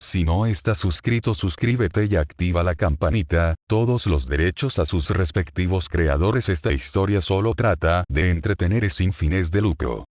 Si no estás suscrito, suscríbete y activa la campanita, todos los derechos a sus respectivos creadores. Esta historia solo trata de entretener sin fines de lucro.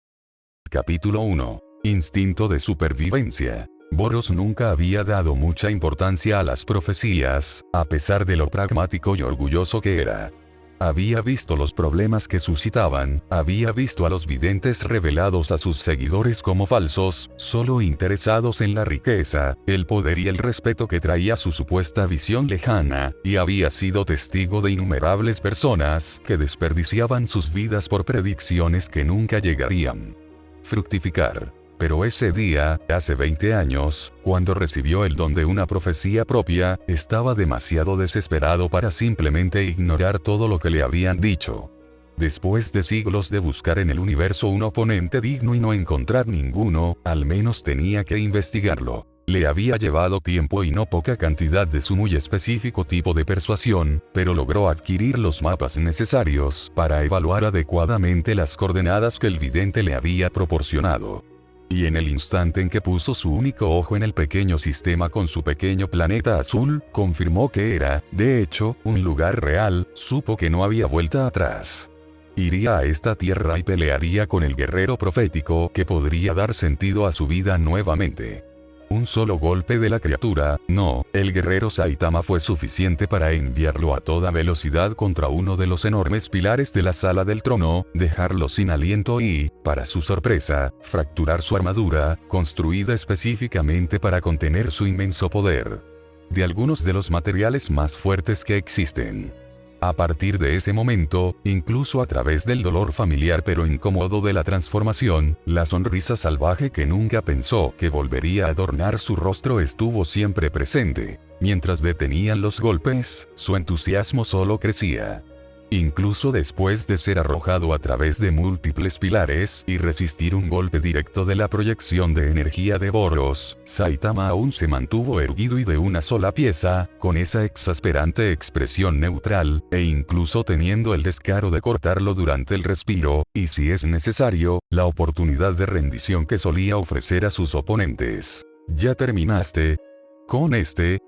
Capítulo 1. Instinto de supervivencia. Boros nunca había dado mucha importancia a las profecías, a pesar de lo pragmático y orgulloso que era. Había visto los problemas que suscitaban, había visto a los videntes revelados a sus seguidores como falsos, solo interesados en la riqueza, el poder y el respeto que traía su supuesta visión lejana, y había sido testigo de innumerables personas que desperdiciaban sus vidas por predicciones que nunca llegarían a fructificar. Pero ese día, hace 20 años, cuando recibió el don de una profecía propia, estaba demasiado desesperado para simplemente ignorar todo lo que le habían dicho. Después de siglos de buscar en el universo un oponente digno y no encontrar ninguno, al menos tenía que investigarlo. Le había llevado tiempo y no poca cantidad de su muy específico tipo de persuasión, pero logró adquirir los mapas necesarios para evaluar adecuadamente las coordenadas que el vidente le había proporcionado. Y en el instante en que puso su único ojo en el pequeño sistema con su pequeño planeta azul, confirmó que era, de hecho, un lugar real, supo que no había vuelta atrás. Iría a esta tierra y pelearía con el guerrero profético que podría dar sentido a su vida nuevamente. Un solo golpe de la criatura, no, el guerrero Saitama fue suficiente para enviarlo a toda velocidad contra uno de los enormes pilares de la sala del trono, dejarlo sin aliento y, para su sorpresa, fracturar su armadura, construida específicamente para contener su inmenso poder. De algunos de los materiales más fuertes que existen. A partir de ese momento, incluso a través del dolor familiar pero incómodo de la transformación, la sonrisa salvaje que nunca pensó que volvería a adornar su rostro estuvo siempre presente. Mientras detenían los golpes, su entusiasmo solo crecía. Incluso después de ser arrojado a través de múltiples pilares y resistir un golpe directo de la proyección de energía de Boros, Saitama aún se mantuvo erguido y de una sola pieza, con esa exasperante expresión neutral, e incluso teniendo el descaro de cortarlo durante el respiro, y si es necesario, la oportunidad de rendición que solía ofrecer a sus oponentes. ¿Ya terminaste? Con este.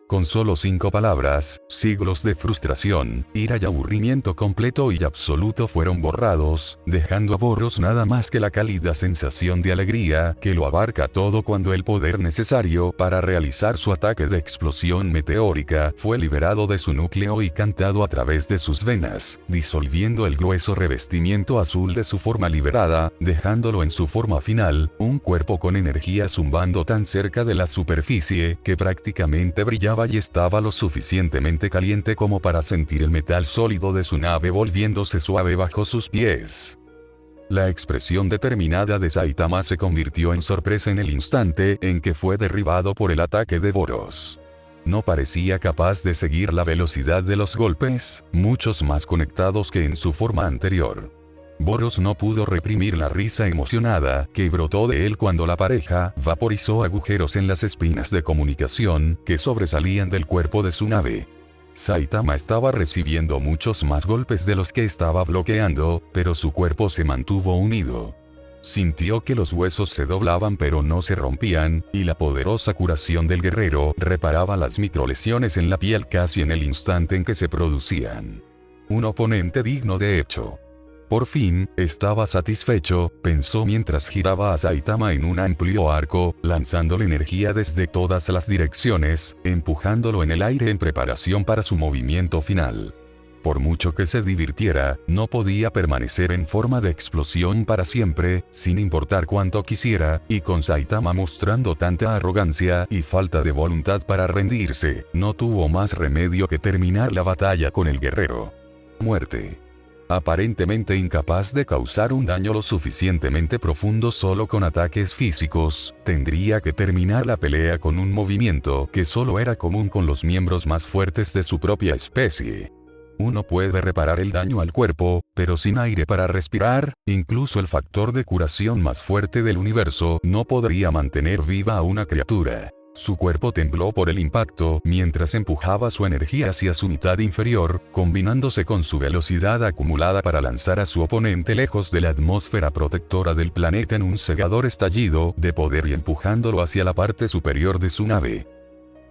Con solo 5 palabras, siglos de frustración, ira y aburrimiento completo y absoluto fueron borrados, dejando a Boros nada más que la cálida sensación de alegría que lo abarca todo cuando el poder necesario para realizar su ataque de explosión meteórica fue liberado de su núcleo y cantado a través de sus venas, disolviendo el grueso revestimiento azul de su forma liberada, dejándolo en su forma final, un cuerpo con energía zumbando tan cerca de la superficie que prácticamente brillaba y estaba lo suficientemente caliente como para sentir el metal sólido de su nave volviéndose suave bajo sus pies. La expresión determinada de Saitama se convirtió en sorpresa en el instante en que fue derribado por el ataque de Boros. No parecía capaz de seguir la velocidad de los golpes, muchos más conectados que en su forma anterior. Boros no pudo reprimir la risa emocionada que brotó de él cuando la pareja vaporizó agujeros en las espinas de comunicación que sobresalían del cuerpo de su nave. Saitama estaba recibiendo muchos más golpes de los que estaba bloqueando, pero su cuerpo se mantuvo unido. Sintió que los huesos se doblaban pero no se rompían, y la poderosa curación del guerrero reparaba las microlesiones en la piel casi en el instante en que se producían. Un oponente digno de hecho. Por fin, estaba satisfecho, pensó mientras giraba a Saitama en un amplio arco, lanzándole energía desde todas las direcciones, empujándolo en el aire en preparación para su movimiento final. Por mucho que se divirtiera, no podía permanecer en forma de explosión para siempre, sin importar cuánto quisiera, y con Saitama mostrando tanta arrogancia y falta de voluntad para rendirse, no tuvo más remedio que terminar la batalla con el guerrero. Muerte. Aparentemente incapaz de causar un daño lo suficientemente profundo solo con ataques físicos, tendría que terminar la pelea con un movimiento que solo era común con los miembros más fuertes de su propia especie. Uno puede reparar el daño al cuerpo, pero sin aire para respirar, incluso el factor de curación más fuerte del universo no podría mantener viva a una criatura. Su cuerpo tembló por el impacto mientras empujaba su energía hacia su mitad inferior, combinándose con su velocidad acumulada para lanzar a su oponente lejos de la atmósfera protectora del planeta en un cegador estallido de poder y empujándolo hacia la parte superior de su nave.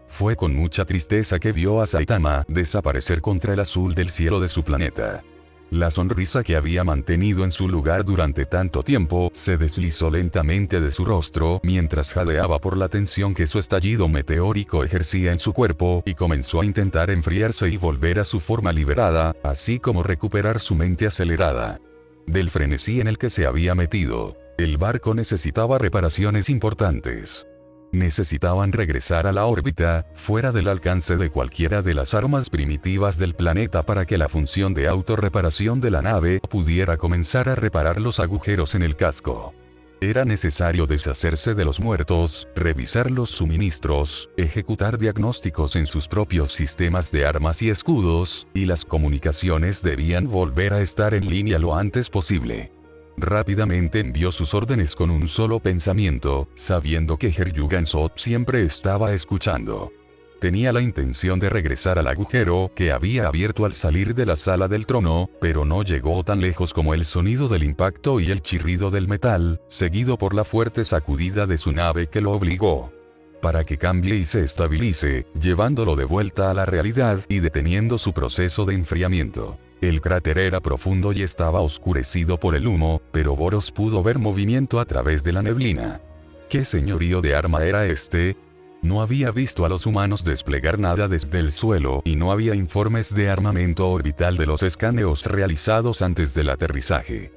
Fue con mucha tristeza que vio a Saitama desaparecer contra el azul del cielo de su planeta. La sonrisa que había mantenido en su lugar durante tanto tiempo se deslizó lentamente de su rostro mientras jadeaba por la tensión que su estallido meteórico ejercía en su cuerpo y comenzó a intentar enfriarse y volver a su forma liberada, así como recuperar su mente acelerada. Del frenesí en el que se había metido, el barco necesitaba reparaciones importantes. Necesitaban regresar a la órbita, fuera del alcance de cualquiera de las armas primitivas del planeta para que la función de autorreparación de la nave pudiera comenzar a reparar los agujeros en el casco. Era necesario deshacerse de los muertos, revisar los suministros, ejecutar diagnósticos en sus propios sistemas de armas y escudos, y las comunicaciones debían volver a estar en línea lo antes posible. Rápidamente envió sus órdenes con un solo pensamiento, sabiendo que Heryugan Sot siempre estaba escuchando. Tenía la intención de regresar al agujero que había abierto al salir de la sala del trono, pero no llegó tan lejos como el sonido del impacto y el chirrido del metal, seguido por la fuerte sacudida de su nave que lo obligó para que cambie y se estabilice, llevándolo de vuelta a la realidad y deteniendo su proceso de enfriamiento. El cráter era profundo y estaba oscurecido por el humo, pero Boros pudo ver movimiento a través de la neblina. ¿Qué señorío de arma era este? No había visto a los humanos desplegar nada desde el suelo y no había informes de armamento orbital de los escaneos realizados antes del aterrizaje.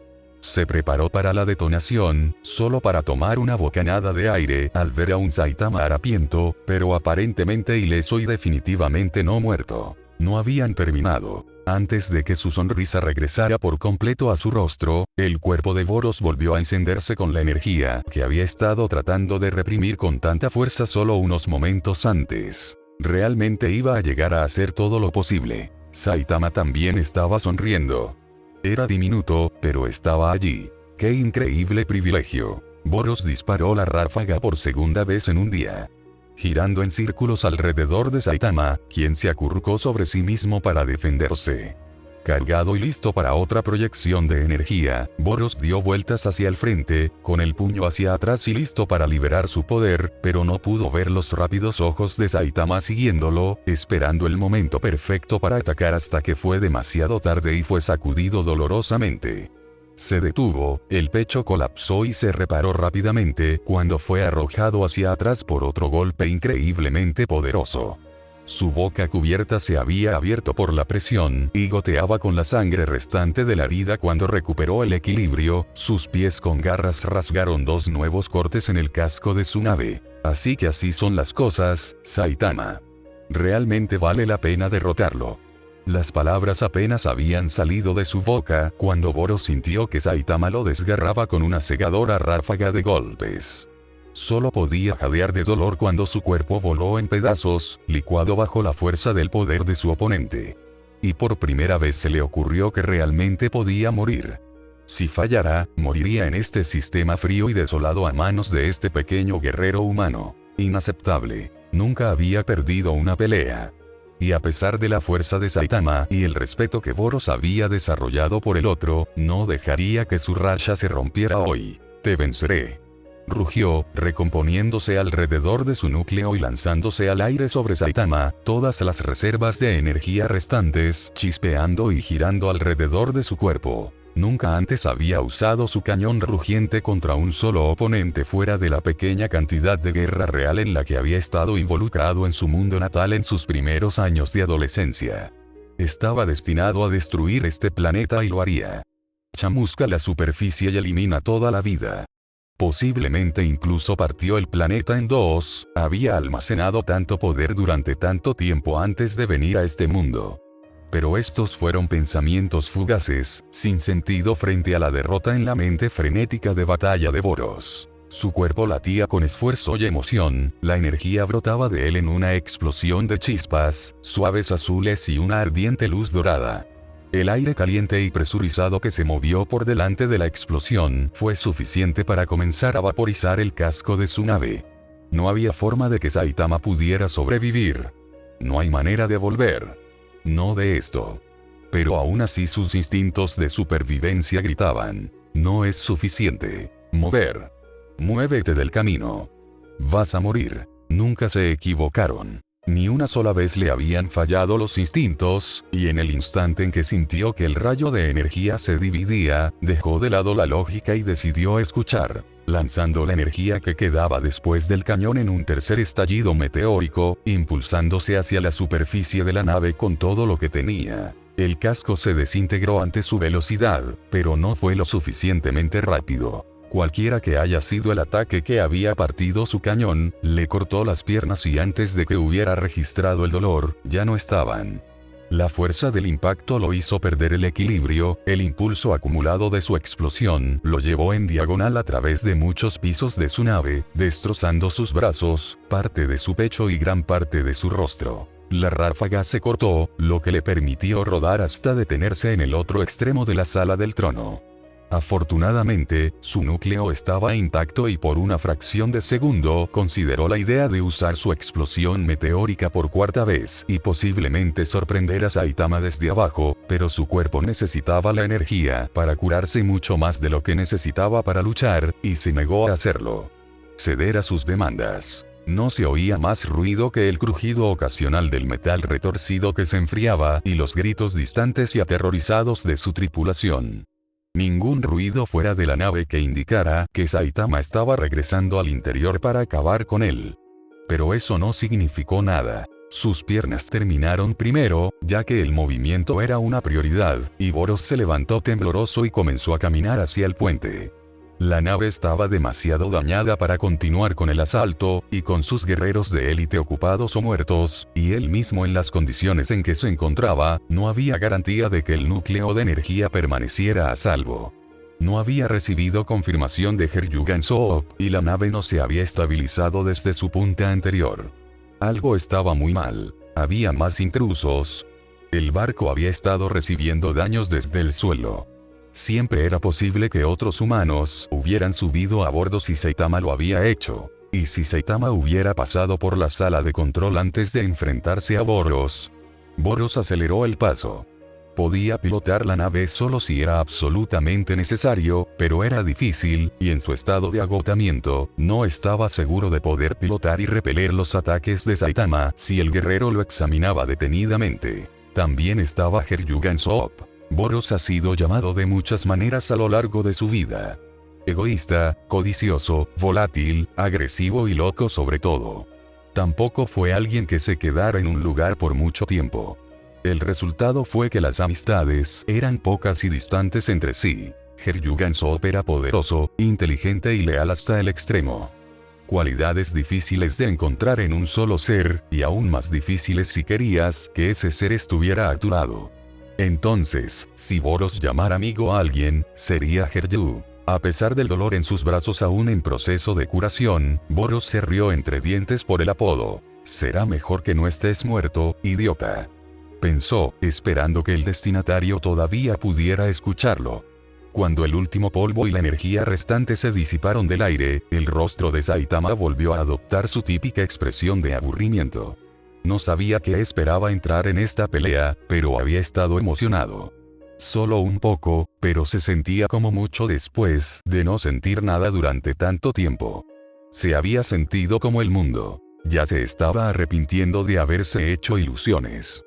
Se preparó para la detonación, solo para tomar una bocanada de aire al ver a un Saitama harapiento, pero aparentemente ileso y definitivamente no muerto. No habían terminado. Antes de que su sonrisa regresara por completo a su rostro, el cuerpo de Boros volvió a encenderse con la energía que había estado tratando de reprimir con tanta fuerza solo unos momentos antes. Realmente iba a llegar a hacer todo lo posible. Saitama también estaba sonriendo. Era diminuto, pero estaba allí. ¡Qué increíble privilegio! Boros disparó la ráfaga por segunda vez en un día, girando en círculos alrededor de Saitama, quien se acurrucó sobre sí mismo para defenderse. Cargado y listo para otra proyección de energía, Boros dio vueltas hacia el frente, con el puño hacia atrás y listo para liberar su poder, pero no pudo ver los rápidos ojos de Saitama siguiéndolo, esperando el momento perfecto para atacar hasta que fue demasiado tarde y fue sacudido dolorosamente. Se detuvo, el pecho colapsó y se reparó rápidamente cuando fue arrojado hacia atrás por otro golpe increíblemente poderoso. Su boca cubierta se había abierto por la presión y goteaba con la sangre restante de la herida cuando recuperó el equilibrio, sus pies con garras rasgaron dos nuevos cortes en el casco de su nave. Así que así son las cosas, Saitama. Realmente vale la pena derrotarlo. Las palabras apenas habían salido de su boca cuando Boros sintió que Saitama lo desgarraba con una cegadora ráfaga de golpes. Solo podía jadear de dolor cuando su cuerpo voló en pedazos, licuado bajo la fuerza del poder de su oponente. Y por primera vez se le ocurrió que realmente podía morir. Si fallara, moriría en este sistema frío y desolado a manos de este pequeño guerrero humano. Inaceptable. Nunca había perdido una pelea. Y a pesar de la fuerza de Saitama y el respeto que Boros había desarrollado por el otro, no dejaría que su racha se rompiera hoy. Te venceré. Rugió, recomponiéndose alrededor de su núcleo y lanzándose al aire sobre Saitama, todas las reservas de energía restantes chispeando y girando alrededor de su cuerpo. Nunca antes había usado su cañón rugiente contra un solo oponente fuera de la pequeña cantidad de guerra real en la que había estado involucrado en su mundo natal en sus primeros años de adolescencia. Estaba destinado a destruir este planeta y lo haría. Chamusca la superficie y elimina toda la vida. Posiblemente incluso partió el planeta en dos, había almacenado tanto poder durante tanto tiempo antes de venir a este mundo. Pero estos fueron pensamientos fugaces, sin sentido frente a la derrota en la mente frenética de batalla de Boros. Su cuerpo latía con esfuerzo y emoción, la energía brotaba de él en una explosión de chispas, suaves azules y una ardiente luz dorada. El aire caliente y presurizado que se movió por delante de la explosión fue suficiente para comenzar a vaporizar el casco de su nave. No había forma de que Saitama pudiera sobrevivir. No hay manera de volver. No de esto. Pero aún así sus instintos de supervivencia gritaban: no es suficiente. Mover. Muévete del camino. Vas a morir. Nunca se equivocaron. Ni una sola vez le habían fallado los instintos, y en el instante en que sintió que el rayo de energía se dividía, dejó de lado la lógica y decidió escuchar, lanzando la energía que quedaba después del cañón en un tercer estallido meteórico, impulsándose hacia la superficie de la nave con todo lo que tenía. El casco se desintegró ante su velocidad, pero no fue lo suficientemente rápido. Cualquiera que haya sido el ataque que había partido su cañón, le cortó las piernas y antes de que hubiera registrado el dolor, ya no estaban. La fuerza del impacto lo hizo perder el equilibrio, el impulso acumulado de su explosión lo llevó en diagonal a través de muchos pisos de su nave, destrozando sus brazos, parte de su pecho y gran parte de su rostro. La ráfaga se cortó, lo que le permitió rodar hasta detenerse en el otro extremo de la sala del trono. Afortunadamente, su núcleo estaba intacto y por una fracción de segundo consideró la idea de usar su explosión meteórica por cuarta vez y posiblemente sorprender a Saitama desde abajo, pero su cuerpo necesitaba la energía para curarse mucho más de lo que necesitaba para luchar, y se negó a hacerlo. Ceder a sus demandas. No se oía más ruido que el crujido ocasional del metal retorcido que se enfriaba y los gritos distantes y aterrorizados de su tripulación. Ningún ruido fuera de la nave que indicara que Saitama estaba regresando al interior para acabar con él. Pero eso no significó nada. Sus piernas terminaron primero, ya que el movimiento era una prioridad, y Boros se levantó tembloroso y comenzó a caminar hacia el puente. La nave estaba demasiado dañada para continuar con el asalto, y con sus guerreros de élite ocupados o muertos, y él mismo en las condiciones en que se encontraba, no había garantía de que el núcleo de energía permaneciera a salvo. No había recibido confirmación de Heryugan Soop, y la nave no se había estabilizado desde su punta anterior. Algo estaba muy mal. Había más intrusos. El barco había estado recibiendo daños desde el suelo. Siempre era posible que otros humanos hubieran subido a bordo si Saitama lo había hecho. Y si Saitama hubiera pasado por la sala de control antes de enfrentarse a Boros. Boros aceleró el paso. Podía pilotar la nave solo si era absolutamente necesario, pero era difícil, y en su estado de agotamiento, no estaba seguro de poder pilotar y repeler los ataques de Saitama si el guerrero lo examinaba detenidamente. También estaba Heryugan Soop. Boros ha sido llamado de muchas maneras a lo largo de su vida. Egoísta, codicioso, volátil, agresivo y loco sobre todo. Tampoco fue alguien que se quedara en un lugar por mucho tiempo. El resultado fue que las amistades eran pocas y distantes entre sí. Heryugan Soop era poderoso, inteligente y leal hasta el extremo. Cualidades difíciles de encontrar en un solo ser, y aún más difíciles si querías que ese ser estuviera a tu lado. Entonces, si Boros llamara amigo a alguien, sería Heryu. A pesar del dolor en sus brazos aún en proceso de curación, Boros se rió entre dientes por el apodo. Será mejor que no estés muerto, idiota. Pensó, esperando que el destinatario todavía pudiera escucharlo. Cuando el último polvo y la energía restante se disiparon del aire, el rostro de Saitama volvió a adoptar su típica expresión de aburrimiento. No sabía qué esperaba entrar en esta pelea, pero había estado emocionado. Solo un poco, pero se sentía como mucho después de no sentir nada durante tanto tiempo. Se había sentido como el mundo. Ya se estaba arrepintiendo de haberse hecho ilusiones.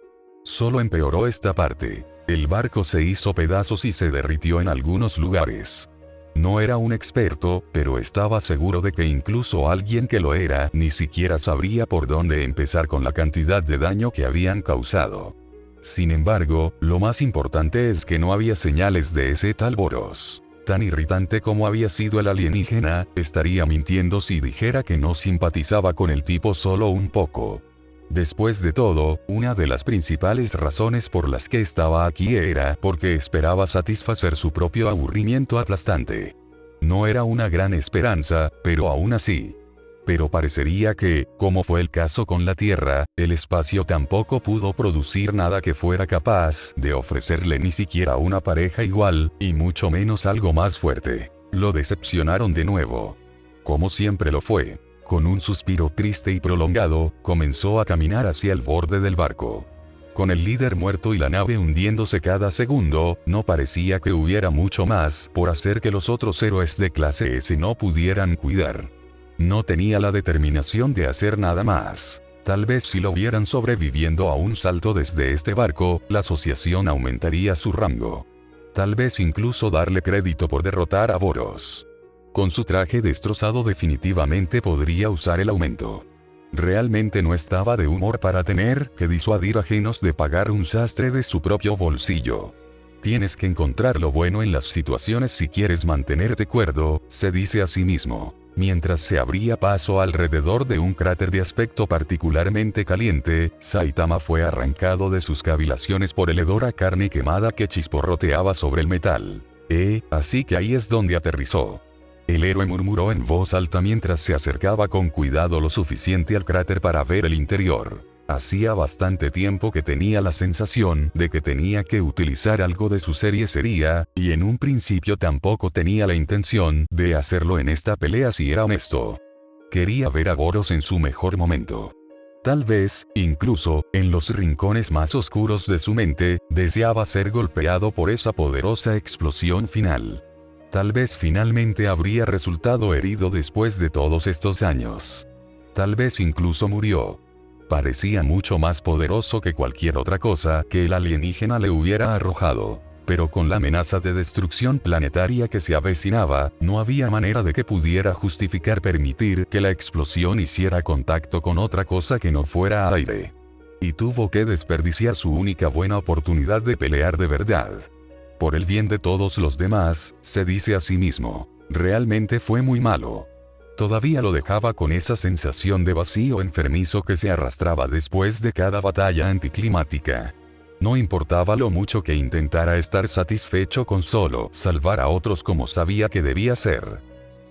Solo empeoró esta parte. El barco se hizo pedazos y se derritió en algunos lugares. No era un experto, pero estaba seguro de que incluso alguien que lo era ni siquiera sabría por dónde empezar con la cantidad de daño que habían causado. Sin embargo, lo más importante es que no había señales de ese tal Boros. Tan irritante como había sido el alienígena, estaría mintiendo si dijera que no simpatizaba con el tipo solo un poco. Después de todo, una de las principales razones por las que estaba aquí era porque esperaba satisfacer su propio aburrimiento aplastante. No era una gran esperanza, pero aún así. Pero parecería que, como fue el caso con la Tierra, el espacio tampoco pudo producir nada que fuera capaz de ofrecerle ni siquiera una pareja igual, y mucho menos algo más fuerte. Lo decepcionaron de nuevo. Como siempre lo fue. Con un suspiro triste y prolongado, comenzó a caminar hacia el borde del barco. Con el líder muerto y la nave hundiéndose cada segundo, no parecía que hubiera mucho más por hacer que los otros héroes de clase S no pudieran cuidar. No tenía la determinación de hacer nada más. Tal vez si lo vieran sobreviviendo a un salto desde este barco, la asociación aumentaría su rango. Tal vez incluso darle crédito por derrotar a Boros. Con su traje destrozado definitivamente podría usar el aumento. Realmente no estaba de humor para tener que disuadir ajenos de pagar un sastre de su propio bolsillo. Tienes que encontrar lo bueno en las situaciones si quieres mantenerte cuerdo, se dice a sí mismo. Mientras se abría paso alrededor de un cráter de aspecto particularmente caliente, Saitama fue arrancado de sus cavilaciones por el hedor a carne quemada que chisporroteaba sobre el metal. Así que ahí es donde aterrizó. El héroe murmuró en voz alta mientras se acercaba con cuidado lo suficiente al cráter para ver el interior. Hacía bastante tiempo que tenía la sensación de que tenía que utilizar algo de su seriesería, y en un principio tampoco tenía la intención de hacerlo en esta pelea si era honesto. Quería ver a Boros en su mejor momento. Tal vez, incluso, en los rincones más oscuros de su mente, deseaba ser golpeado por esa poderosa explosión final. Tal vez finalmente habría resultado herido después de todos estos años. Tal vez incluso murió. Parecía mucho más poderoso que cualquier otra cosa que el alienígena le hubiera arrojado. Pero con la amenaza de destrucción planetaria que se avecinaba, no había manera de que pudiera justificar permitir que la explosión hiciera contacto con otra cosa que no fuera aire. Y tuvo que desperdiciar su única buena oportunidad de pelear de verdad. Por el bien de todos los demás, se dice a sí mismo. Realmente fue muy malo. Todavía lo dejaba con esa sensación de vacío enfermizo que se arrastraba después de cada batalla anticlimática. No importaba lo mucho que intentara estar satisfecho con solo salvar a otros como sabía que debía ser.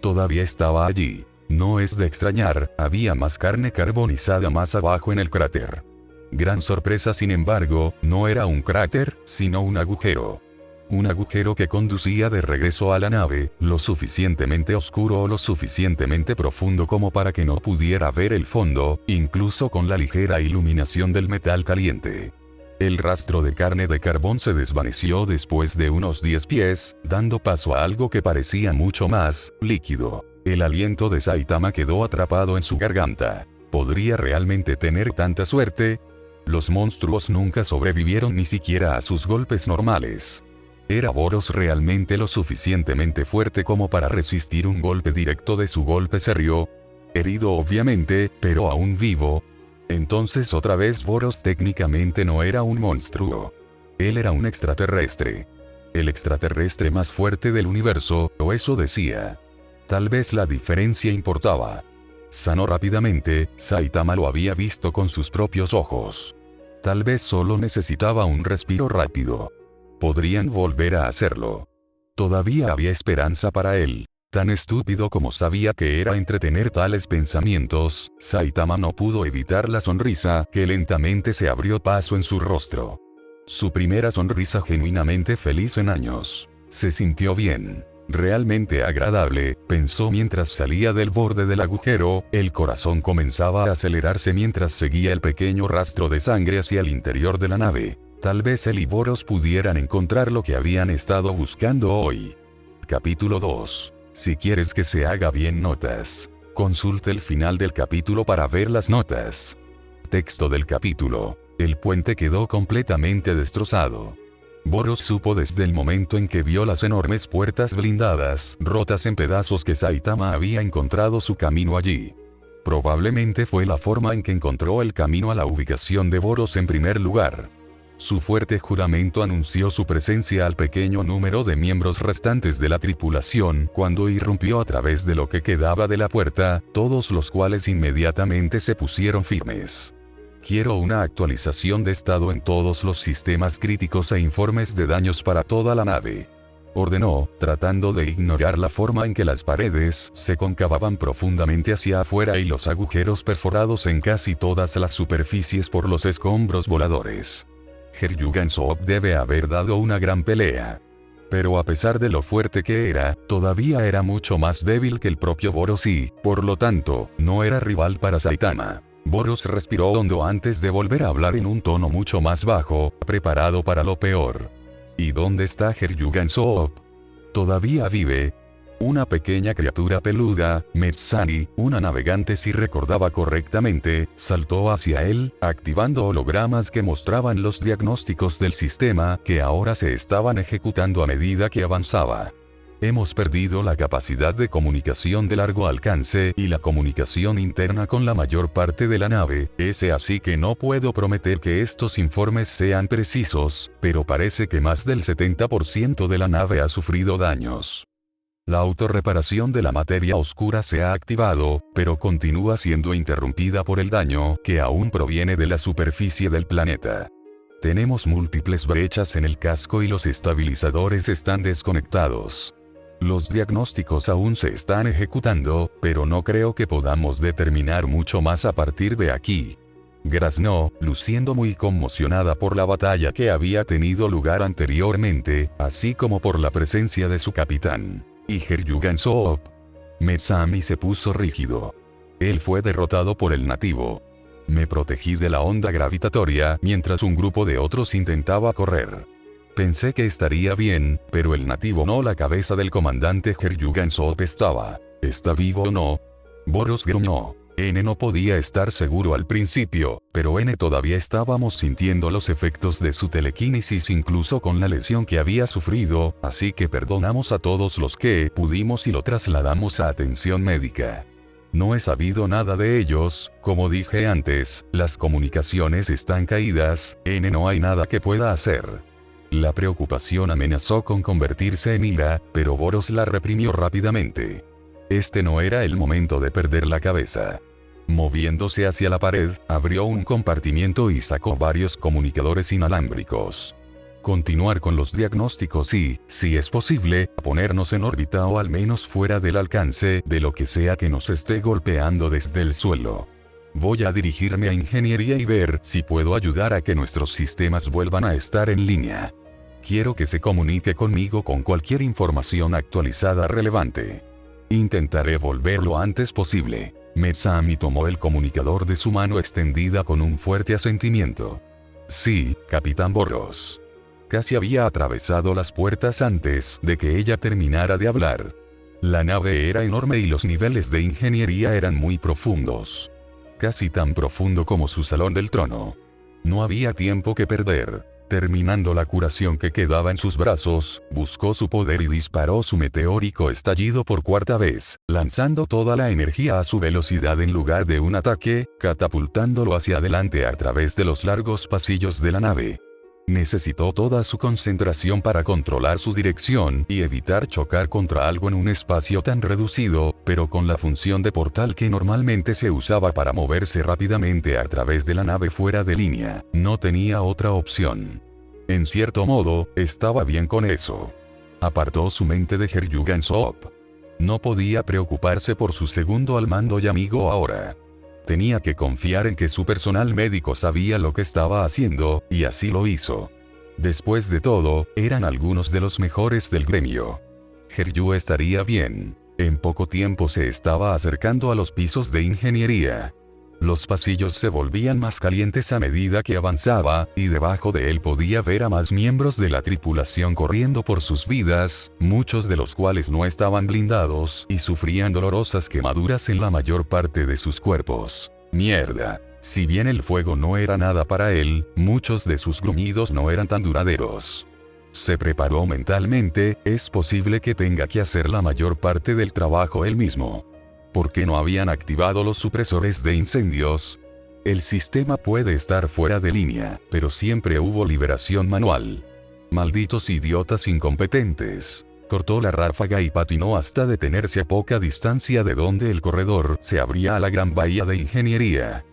Todavía estaba allí. No es de extrañar, había más carne carbonizada más abajo en el cráter. Gran sorpresa, sin embargo, no era un cráter, sino un agujero. Un agujero que conducía de regreso a la nave, lo suficientemente oscuro o lo suficientemente profundo como para que no pudiera ver el fondo, incluso con la ligera iluminación del metal caliente. El rastro de carne de carbón se desvaneció después de unos 10 pies, dando paso a algo que parecía mucho más líquido. El aliento de Saitama quedó atrapado en su garganta. ¿Podría realmente tener tanta suerte? Los monstruos nunca sobrevivieron ni siquiera a sus golpes normales. ¿Era Boros realmente lo suficientemente fuerte como para resistir un golpe directo de su golpe serio? Herido obviamente, pero aún vivo. Entonces otra vez Boros técnicamente no era un monstruo. Él era un extraterrestre. El extraterrestre más fuerte del universo, o eso decía. Tal vez la diferencia importaba. Sanó rápidamente, Saitama lo había visto con sus propios ojos. Tal vez solo necesitaba un respiro rápido. Podrían volver a hacerlo. Todavía había esperanza para él. Tan estúpido como sabía que era entretener tales pensamientos, Saitama no pudo evitar la sonrisa que lentamente se abrió paso en su rostro. Su primera sonrisa genuinamente feliz en años. Se sintió bien. Realmente agradable, pensó mientras salía del borde del agujero, el corazón comenzaba a acelerarse mientras seguía el pequeño rastro de sangre hacia el interior de la nave. Tal vez él y Boros pudieran encontrar lo que habían estado buscando hoy. Capítulo 2. Si quieres que se haga bien notas. Consulte el final del capítulo para ver las notas. Texto del capítulo. El puente quedó completamente destrozado. Boros supo desde el momento en que vio las enormes puertas blindadas, rotas en pedazos, que Saitama había encontrado su camino allí. Probablemente fue la forma en que encontró el camino a la ubicación de Boros en primer lugar. Su fuerte juramento anunció su presencia al pequeño número de miembros restantes de la tripulación cuando irrumpió a través de lo que quedaba de la puerta, todos los cuales inmediatamente se pusieron firmes. Quiero una actualización de estado en todos los sistemas críticos e informes de daños para toda la nave. Ordenó, tratando de ignorar la forma en que las paredes se concavaban profundamente hacia afuera y los agujeros perforados en casi todas las superficies por los escombros voladores. Heryugan Soap debe haber dado una gran pelea. Pero a pesar de lo fuerte que era, todavía era mucho más débil que el propio Boros y, por lo tanto, no era rival para Saitama. Boros respiró hondo antes de volver a hablar en un tono mucho más bajo, preparado para lo peor. ¿Y dónde está Hyeryugan Soop? ¿Todavía vive? Una pequeña criatura peluda, Metsani, una navegante si recordaba correctamente, saltó hacia él, activando hologramas que mostraban los diagnósticos del sistema que ahora se estaban ejecutando a medida que avanzaba. Hemos perdido la capacidad de comunicación de largo alcance y la comunicación interna con la mayor parte de la nave, así que no puedo prometer que estos informes sean precisos, pero parece que más del 70% de la nave ha sufrido daños. La autorreparación de la materia oscura se ha activado, pero continúa siendo interrumpida por el daño que aún proviene de la superficie del planeta. Tenemos múltiples brechas en el casco y los estabilizadores están desconectados. Los diagnósticos aún se están ejecutando, pero no creo que podamos determinar mucho más a partir de aquí. Graznó, luciendo muy conmocionada por la batalla que había tenido lugar anteriormente, así como por la presencia de su capitán. ¿Y Hyeryugan Soop? Mesami se puso rígido. Él fue derrotado por el nativo. Me protegí de la onda gravitatoria mientras un grupo de otros intentaba correr. Pensé que estaría bien, pero el nativo no. La cabeza del comandante Hyeryugan Soop ¿Está vivo o no? Boros gruñó. N no podía estar seguro al principio, pero N todavía estábamos sintiendo los efectos de su telequinesis incluso con la lesión que había sufrido, así que perdonamos a todos los que pudimos y lo trasladamos a atención médica. No he sabido nada de ellos, como dije antes, las comunicaciones están caídas, N no hay nada que pueda hacer. La preocupación amenazó con convertirse en ira, pero Boros la reprimió rápidamente. Este no era el momento de perder la cabeza. Moviéndose hacia la pared, abrió un compartimiento y sacó varios comunicadores inalámbricos. Continuar con los diagnósticos y, si es posible, ponernos en órbita o al menos fuera del alcance de lo que sea que nos esté golpeando desde el suelo. Voy a dirigirme a ingeniería y ver si puedo ayudar a que nuestros sistemas vuelvan a estar en línea. Quiero que se comunique conmigo con cualquier información actualizada relevante. Intentaré volver lo antes posible. Mesami tomó el comunicador de su mano extendida con un fuerte asentimiento. Sí, Capitán Boros. Casi había atravesado las puertas antes de que ella terminara de hablar. La nave era enorme y los niveles de ingeniería eran muy profundos. Casi tan profundo como su salón del trono. No había tiempo que perder. Terminando la curación que quedaba en sus brazos, buscó su poder y disparó su meteórico estallido por cuarta vez, lanzando toda la energía a su velocidad en lugar de un ataque, catapultándolo hacia adelante a través de los largos pasillos de la nave. Necesitó toda su concentración para controlar su dirección y evitar chocar contra algo en un espacio tan reducido, pero con la función de portal que normalmente se usaba para moverse rápidamente a través de la nave fuera de línea, no tenía otra opción. En cierto modo, estaba bien con eso. Apartó su mente de Hyeryugan Soop. No podía preocuparse por su segundo al mando y amigo ahora. Tenía que confiar en que su personal médico sabía lo que estaba haciendo, y así lo hizo. Después de todo, eran algunos de los mejores del gremio. Hyeryugan estaría bien. En poco tiempo se estaba acercando a los pisos de ingeniería. Los pasillos se volvían más calientes a medida que avanzaba, y debajo de él podía ver a más miembros de la tripulación corriendo por sus vidas, muchos de los cuales no estaban blindados y sufrían dolorosas quemaduras en la mayor parte de sus cuerpos. Mierda. Si bien el fuego no era nada para él, muchos de sus gruñidos no eran tan duraderos. Se preparó mentalmente, es posible que tenga que hacer la mayor parte del trabajo él mismo. ¿Por qué no habían activado los supresores de incendios? El sistema puede estar fuera de línea, pero siempre hubo liberación manual. Malditos idiotas incompetentes. Cortó la ráfaga y patinó hasta detenerse a poca distancia de donde el corredor se abría a la gran bahía de ingeniería.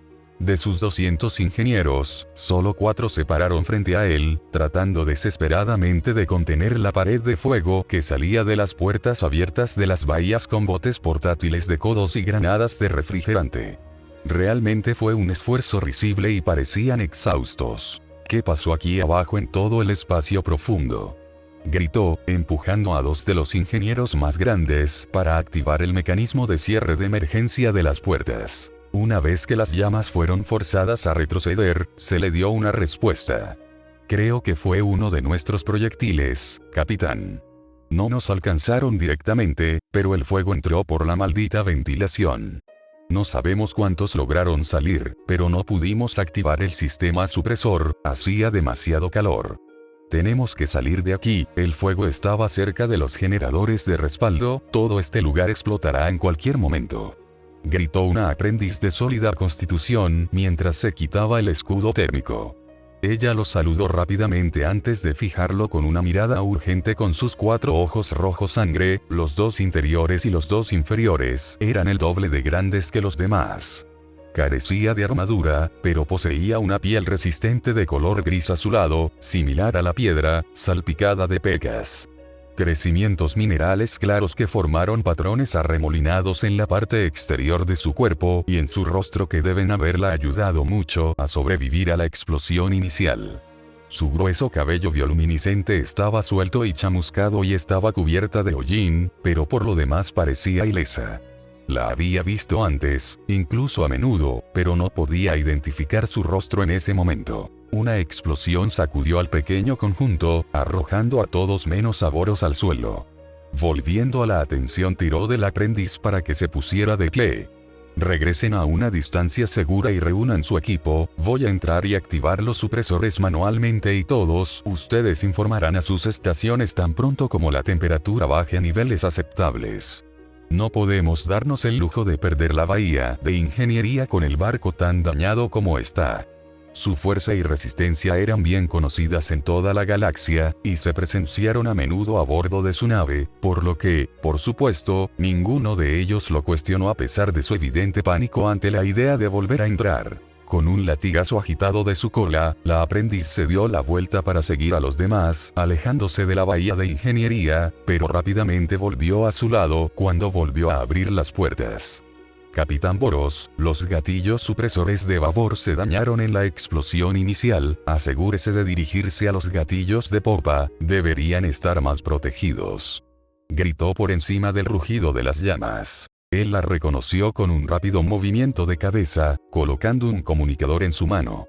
De sus 200 ingenieros, solo 4 se pararon frente a él, tratando desesperadamente de contener la pared de fuego que salía de las puertas abiertas de las bahías con botes portátiles de codos y granadas de refrigerante. Realmente fue un esfuerzo risible y parecían exhaustos. ¿Qué pasó aquí abajo en todo el espacio profundo? gritó, empujando a dos de los ingenieros más grandes para activar el mecanismo de cierre de emergencia de las puertas. Una vez que las llamas fueron forzadas a retroceder, se le dio una respuesta. Creo que fue uno de nuestros proyectiles, capitán. No nos alcanzaron directamente, pero el fuego entró por la maldita ventilación. No sabemos cuántos lograron salir, pero no pudimos activar el sistema supresor, hacía demasiado calor. Tenemos que salir de aquí, el fuego estaba cerca de los generadores de respaldo, todo este lugar explotará en cualquier momento. Gritó una aprendiz de sólida constitución mientras se quitaba el escudo térmico. Ella lo saludó rápidamente antes de fijarlo con una mirada urgente con sus 4 ojos rojos sangre, los 2 interiores y los 2 inferiores eran el doble de grandes que los demás. Carecía de armadura, pero poseía una piel resistente de color gris azulado, similar a la piedra, salpicada de pecas. Crecimientos minerales claros que formaron patrones arremolinados en la parte exterior de su cuerpo y en su rostro que deben haberla ayudado mucho a sobrevivir a la explosión inicial. Su grueso cabello bioluminiscente estaba suelto y chamuscado y estaba cubierta de hollín, pero por lo demás parecía ilesa. La había visto antes, incluso a menudo, pero no podía identificar su rostro en ese momento. Una explosión sacudió al pequeño conjunto, arrojando a todos menos a Boros al suelo. Volviendo a la atención, tiró del aprendiz para que se pusiera de pie. Regresen a una distancia segura y reúnan su equipo, voy a entrar y activar los supresores manualmente y todos ustedes informarán a sus estaciones tan pronto como la temperatura baje a niveles aceptables. No podemos darnos el lujo de perder la bahía de ingeniería con el barco tan dañado como está. Su fuerza y resistencia eran bien conocidas en toda la galaxia, y se presenciaron a menudo a bordo de su nave, por lo que, por supuesto, ninguno de ellos lo cuestionó a pesar de su evidente pánico ante la idea de volver a entrar. Con un latigazo agitado de su cola, la aprendiz se dio la vuelta para seguir a los demás, alejándose de la bahía de ingeniería, pero rápidamente volvió a su lado cuando volvió a abrir las puertas. Capitán Boros, los gatillos supresores de babor se dañaron en la explosión inicial, asegúrese de dirigirse a los gatillos de popa, deberían estar más protegidos. Gritó por encima del rugido de las llamas. Él la reconoció con un rápido movimiento de cabeza, colocando un comunicador en su mano.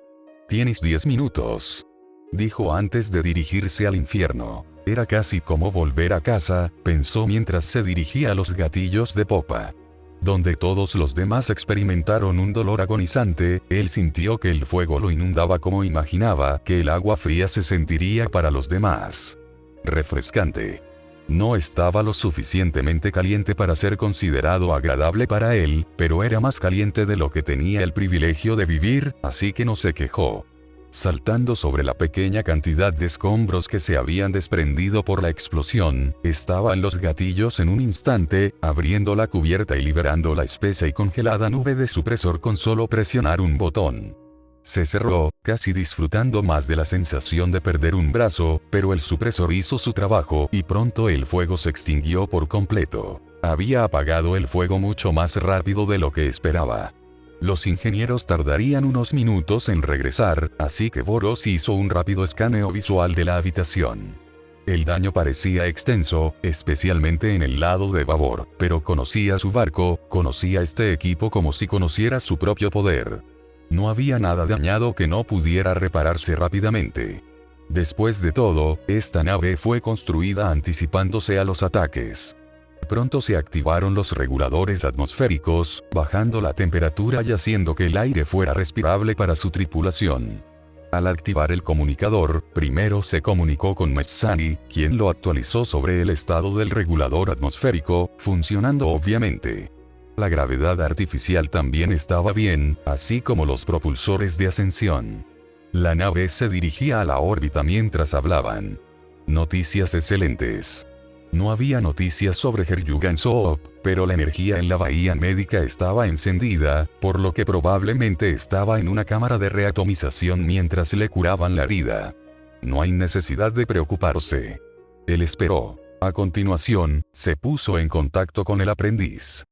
Tienes 10 minutos. Dijo antes de dirigirse al infierno. Era casi como volver a casa, pensó mientras se dirigía a los gatillos de popa. Donde todos los demás experimentaron un dolor agonizante, él sintió que el fuego lo inundaba como imaginaba que el agua fría se sentiría para los demás. Refrescante. No estaba lo suficientemente caliente para ser considerado agradable para él, pero era más caliente de lo que tenía el privilegio de vivir, así que no se quejó. Saltando sobre la pequeña cantidad de escombros que se habían desprendido por la explosión, estaba en los gatillos en un instante, abriendo la cubierta y liberando la espesa y congelada nube de supresor con solo presionar un botón. Se cerró, casi disfrutando más de la sensación de perder un brazo, pero el supresor hizo su trabajo y pronto el fuego se extinguió por completo. Había apagado el fuego mucho más rápido de lo que esperaba. Los ingenieros tardarían unos minutos en regresar, así que Boros hizo un rápido escaneo visual de la habitación. El daño parecía extenso, especialmente en el lado de babor, pero conocía su barco, conocía este equipo como si conociera su propio poder. No había nada dañado que no pudiera repararse rápidamente. Después de todo, esta nave fue construida anticipándose a los ataques. Pronto se activaron los reguladores atmosféricos, bajando la temperatura y haciendo que el aire fuera respirable para su tripulación. Al activar el comunicador, primero se comunicó con Messani, quien lo actualizó sobre el estado del regulador atmosférico, funcionando obviamente. La gravedad artificial también estaba bien, así como los propulsores de ascensión. La nave se dirigía a la órbita mientras hablaban. Noticias excelentes. No había noticias sobre Herjugan Soop, pero la energía en la bahía médica estaba encendida, por lo que probablemente estaba en una cámara de reatomización mientras le curaban la herida. No hay necesidad de preocuparse. Él esperó. A continuación, se puso en contacto con el aprendiz.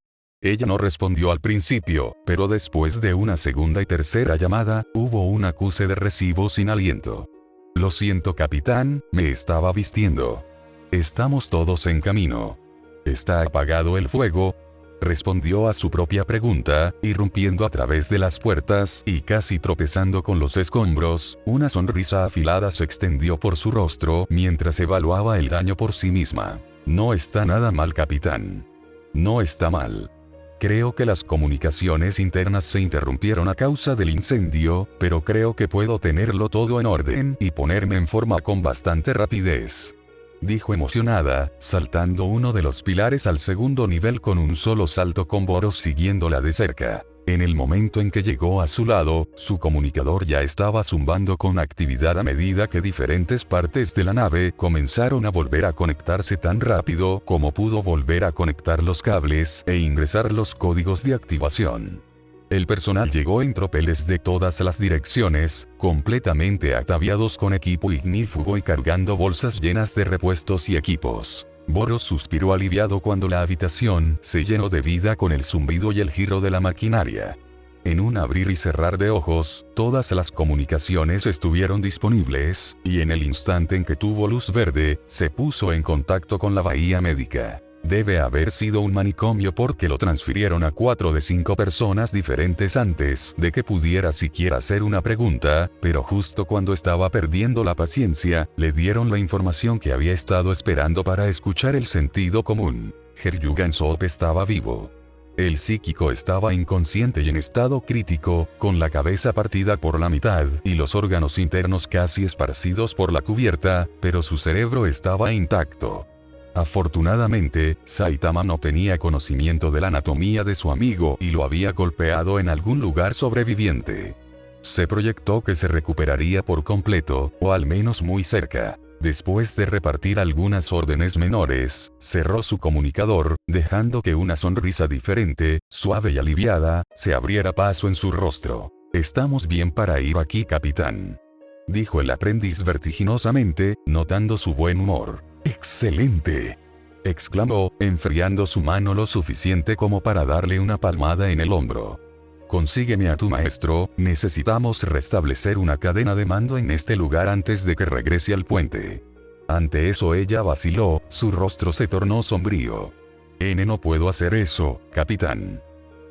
Ella no respondió al principio, pero después de una segunda y tercera llamada, hubo un acuse de recibo sin aliento. Lo siento, capitán, me estaba vistiendo. Estamos todos en camino. ¿Está apagado el fuego? Respondió a su propia pregunta, irrumpiendo a través de las puertas y casi tropezando con los escombros. Una sonrisa afilada se extendió por su rostro mientras evaluaba el daño por sí misma. No está nada mal, capitán. No está mal. Creo que las comunicaciones internas se interrumpieron a causa del incendio, pero creo que puedo tenerlo todo en orden y ponerme en forma con bastante rapidez. Dijo emocionada, saltando uno de los pilares al segundo nivel con un solo salto, con Boros siguiéndola de cerca. En el momento en que llegó a su lado, su comunicador ya estaba zumbando con actividad a medida que diferentes partes de la nave comenzaron a volver a conectarse tan rápido como pudo volver a conectar los cables e ingresar los códigos de activación. El personal llegó en tropeles de todas las direcciones, completamente ataviados con equipo ignífugo y cargando bolsas llenas de repuestos y equipos. Boros suspiró aliviado cuando la habitación se llenó de vida con el zumbido y el giro de la maquinaria. En un abrir y cerrar de ojos, todas las comunicaciones estuvieron disponibles, y en el instante en que tuvo luz verde, se puso en contacto con la bahía médica. Debe haber sido un manicomio porque lo transfirieron a 4 de 5 personas diferentes antes de que pudiera siquiera hacer una pregunta, pero justo cuando estaba perdiendo la paciencia, le dieron la información que había estado esperando para escuchar el sentido común. Heryugan Sop estaba vivo. El psíquico estaba inconsciente y en estado crítico, con la cabeza partida por la mitad y los órganos internos casi esparcidos por la cubierta, pero su cerebro estaba intacto. Afortunadamente, Saitama no tenía conocimiento de la anatomía de su amigo y lo había golpeado en algún lugar sobreviviente. Se proyectó que se recuperaría por completo, o al menos muy cerca. Después de repartir algunas órdenes menores, cerró su comunicador, dejando que una sonrisa diferente, suave y aliviada, se abriera paso en su rostro. «Estamos bien para ir aquí, capitán», dijo el aprendiz vertiginosamente, notando su buen humor. «¡Excelente!», exclamó, enfriando su mano lo suficiente como para darle una palmada en el hombro. «Consígueme a tu maestro, necesitamos restablecer una cadena de mando en este lugar antes de que regrese al puente». Ante eso ella vaciló, su rostro se tornó sombrío. «No puedo hacer eso, capitán.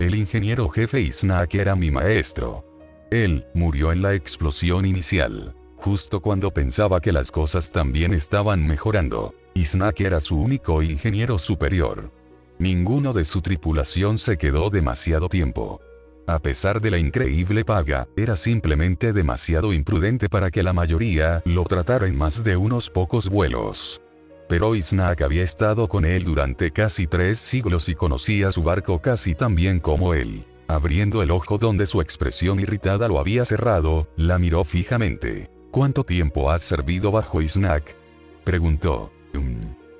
El ingeniero jefe Iznak era mi maestro. Él murió en la explosión inicial. Justo cuando pensaba que las cosas también estaban mejorando. Iznak era su único ingeniero superior. Ninguno de su tripulación se quedó demasiado tiempo. A pesar de la increíble paga, era simplemente demasiado imprudente para que la mayoría lo tratara en más de unos pocos vuelos. Pero Iznak había estado con él durante casi 3 siglos y conocía su barco casi tan bien como él. Abriendo el ojo donde su expresión irritada lo había cerrado, la miró fijamente. «¿Cuánto tiempo has servido bajo Iznak?», preguntó.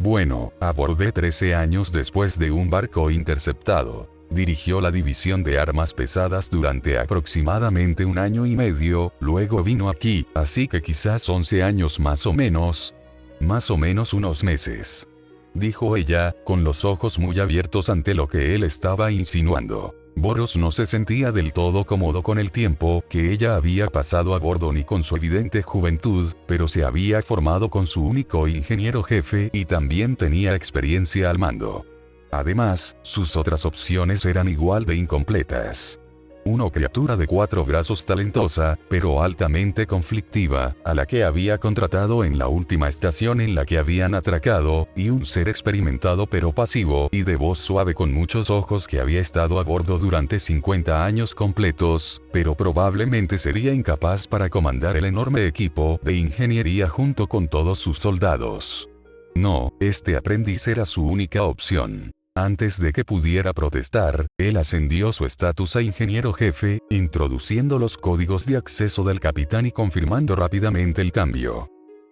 «Bueno, abordé 13 años después de un barco interceptado. Dirigió la división de armas pesadas durante aproximadamente 1 año y medio, luego vino aquí, así que quizás 11 años más o menos. Más o menos unos meses», dijo ella, con los ojos muy abiertos ante lo que él estaba insinuando. Boros no se sentía del todo cómodo con el tiempo que ella había pasado a bordo ni con su evidente juventud, pero se había formado con su único ingeniero jefe y también tenía experiencia al mando. Además, sus otras opciones eran igual de incompletas. Una criatura de 4 brazos talentosa, pero altamente conflictiva, a la que había contratado en la última estación en la que habían atracado, y un ser experimentado pero pasivo y de voz suave con muchos ojos que había estado a bordo durante 50 años completos, pero probablemente sería incapaz para comandar el enorme equipo de ingeniería junto con todos sus soldados. No, este aprendiz era su única opción. Antes de que pudiera protestar, él ascendió su estatus a ingeniero jefe, introduciendo los códigos de acceso del capitán y confirmando rápidamente el cambio.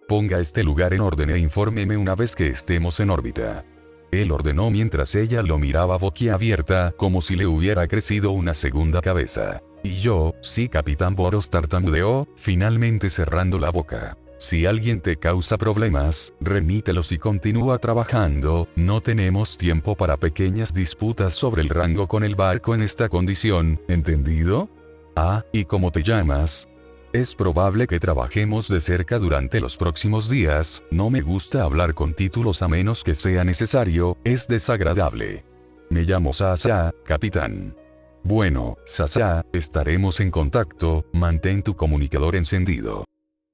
«Ponga este lugar en orden e infórmeme una vez que estemos en órbita», él ordenó mientras ella lo miraba boquiabierta, como si le hubiera crecido una segunda cabeza. «Y yo, sí, capitán», Boros tartamudeó, finalmente cerrando la boca. «Si alguien te causa problemas, remítelos y continúa trabajando, no tenemos tiempo para pequeñas disputas sobre el rango con el barco en esta condición, ¿entendido? Ah, ¿y cómo te llamas?», Es probable que trabajemos de cerca durante los próximos días, no me gusta hablar con títulos a menos que sea necesario, es desagradable. Me llamo Sasha, capitán. Bueno, Sasha, estaremos en contacto, mantén tu comunicador encendido.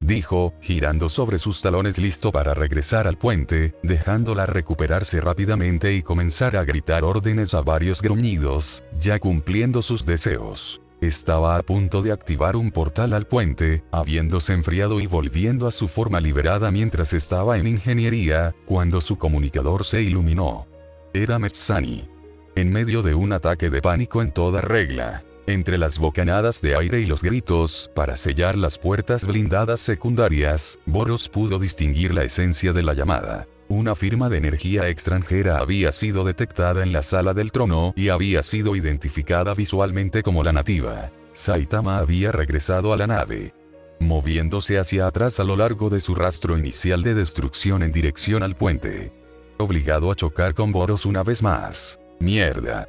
Dijo, girando sobre sus talones listo para regresar al puente, dejándola recuperarse rápidamente y comenzar a gritar órdenes a varios gruñidos, ya cumpliendo sus deseos. Estaba a punto de activar un portal al puente, habiéndose enfriado y volviendo a su forma liberada mientras estaba en ingeniería, cuando su comunicador se iluminó. Era Mezzani. En medio de un ataque de pánico en toda regla. Entre las bocanadas de aire y los gritos, para sellar las puertas blindadas secundarias, Boros pudo distinguir la esencia de la llamada. Una firma de energía extranjera había sido detectada en la sala del trono y había sido identificada visualmente como la nativa. Saitama había regresado a la nave, moviéndose hacia atrás a lo largo de su rastro inicial de destrucción en dirección al puente. Obligado a chocar con Boros una vez más. Mierda.